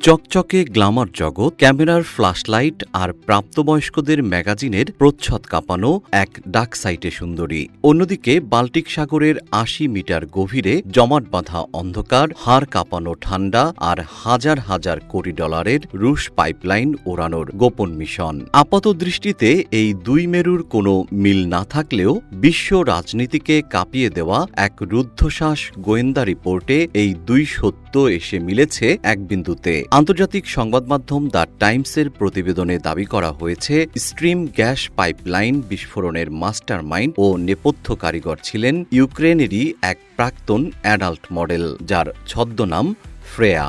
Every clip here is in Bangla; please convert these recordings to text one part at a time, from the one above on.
চকচকে গ্ল্যামার জগৎ, ক্যামেরার ফ্ল্যাশলাইট আর প্রাপ্তবয়স্কদের ম্যাগাজিনের প্রচ্ছদ কাঁপানো এক ডাক সাইটে সুন্দরী। অন্যদিকে বাল্টিক সাগরের ৮০ মিটার গভীরে জমাট বাঁধা অন্ধকার, হাড় কাঁপানো ঠান্ডা আর হাজার হাজার কোটি ডলারের রুশ পাইপলাইন ওড়ানোর গোপন মিশন। আপাত দৃষ্টিতে এই দুই মেরুর কোনো মিল না থাকলেও বিশ্ব রাজনীতিকে কাঁপিয়ে দেওয়া এক রুদ্ধশ্বাস গোয়েন্দা রিপোর্টে এই দুই সত্য এসে মিলেছে এক বিন্দুতে। আন্তর্জাতিক সংবাদ মাধ্যম দ্য টাইমসের প্রতিবেদনে দাবি করা হয়েছে, স্ট্রিম গ্যাস পাইপলাইন বিস্ফোরণের মাস্টারমাইন্ড ও নেপথ্য কারিগর ছিলেন ইউক্রেনেরই এক প্রাক্তন অ্যাডাল্ট মডেল, যার ছদ্মনাম ফ্রেয়া।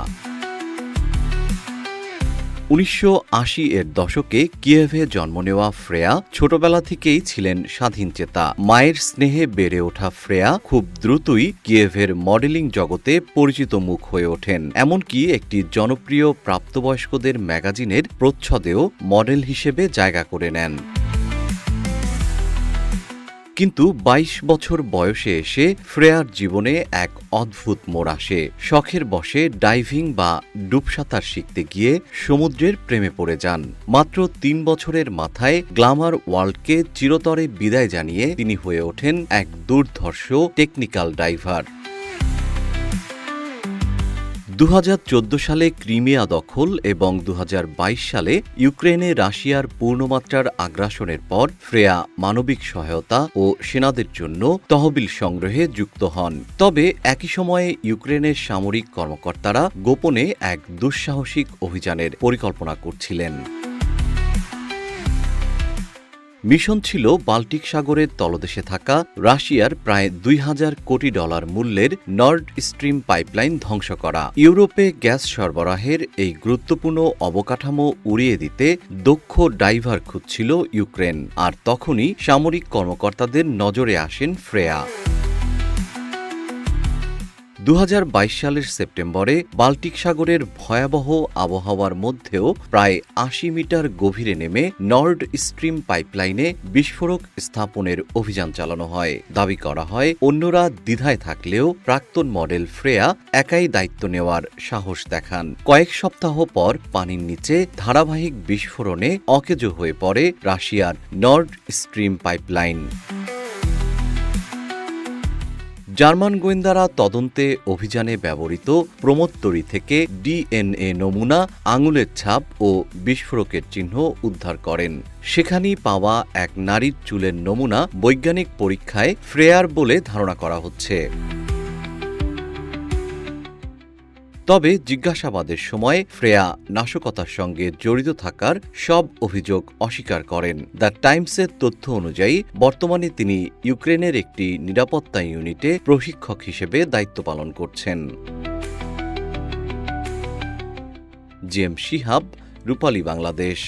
১৯৮০-এর দশকে কিয়েভে জন্ম নেওয়া ফ্রেয়া ছোটবেলা থেকেই ছিলেন স্বাধীনচেতা। মায়ের স্নেহে বেড়ে ওঠা ফ্রেয়া খুব দ্রুতই কিয়েভের মডেলিং জগতে পরিচিত মুখ হয়ে ওঠেন। এমনকি একটি জনপ্রিয় প্রাপ্তবয়স্কদের ম্যাগাজিনের প্রচ্ছদেও মডেল হিসেবে জায়গা করে নেন। কিন্তু ২২ বছর বয়সে এসে ফ্রেয়ার জীবনে এক অদ্ভুত মোড় আসে। শখের বশে ডাইভিং বা ডুবসাঁতার শিখতে গিয়ে সমুদ্রের প্রেমে পড়ে যান। মাত্র ৩ বছরের মাথায় গ্ল্যামার ওয়ার্ল্ডকে চিরতরে বিদায় জানিয়ে তিনি হয়ে ওঠেন এক দুর্ধর্ষ টেকনিক্যাল ডাইভার। ২০১৪ সালে ক্রিমিয়া দখল এবং ২০২২ সালে ইউক্রেনে রাশিয়ার পূর্ণমাত্রার আগ্রাসনের পর ফ্রেয়া মানবিক সহায়তা ও সেনাদের জন্য তহবিল সংগ্রহে যুক্ত হন। তবে একই সময়ে ইউক্রেনের সামরিক কর্মকর্তারা গোপনে এক দুঃসাহসিক অভিযানের পরিকল্পনা করছিলেন। মিশন ছিল বাল্টিক সাগরের তলদেশে থাকা রাশিয়ার প্রায় ২,০০০ কোটি ডলার মূল্যের নর্ড স্ট্রিম পাইপলাইন ধ্বংস করা। ইউরোপে গ্যাস সরবরাহের এই গুরুত্বপূর্ণ অবকাঠামো উড়িয়ে দিতে দক্ষ ডাইভার খুঁজছিল ইউক্রেন, আর তখনই সামরিক কর্মকর্তাদের নজরে আসেন ফ্রেয়া। ২০২২ সালের সেপ্টেম্বরে বাল্টিক সাগরের ভয়াবহ আবহাওয়ার মধ্যেও প্রায় ৮০ মিটার গভীরে নেমে নর্ড স্ট্রিম পাইপলাইনে বিস্ফোরক স্থাপনের অভিযান চালানো হয়। দাবি করা হয়, অন্যরা দ্বিধায় থাকলেও প্রাক্তন মডেল ফ্রেয়া একাই দায়িত্ব নেওয়ার সাহস দেখান। কয়েক সপ্তাহ পর পানির নিচে ধারাবাহিক বিস্ফোরণে অকেজো হয়ে পড়ে রাশিয়ার নর্ড স্ট্রিম পাইপলাইন। জার্মান গোয়েন্দারা তদন্তে অভিযানে ব্যবহৃত প্রমোত্তরি থেকে ডিএনএ নমুনা, আঙুলের ছাপ ও বিস্ফোরকের চিহ্ন উদ্ধার করেন। সেখানেই পাওয়া এক নারীর চুলের নমুনা বৈজ্ঞানিক পরীক্ষায় ফ্রেয়ার বলে ধারণা করা হচ্ছে। তবে জিজ্ঞাসাবাদের সময় ফ্রেয়া নাশকতার সঙ্গে জড়িত থাকার সব অভিযোগ অস্বীকার করেন। দ্য টাইমসের তথ্য অনুযায়ী বর্তমানে তিনি ইউক্রেনের একটি নিরাপত্তা ইউনিটে প্রশিক্ষক হিসেবে দায়িত্ব পালন করছেন। জিএম শিহাব, রূপালী বাংলাদেশ।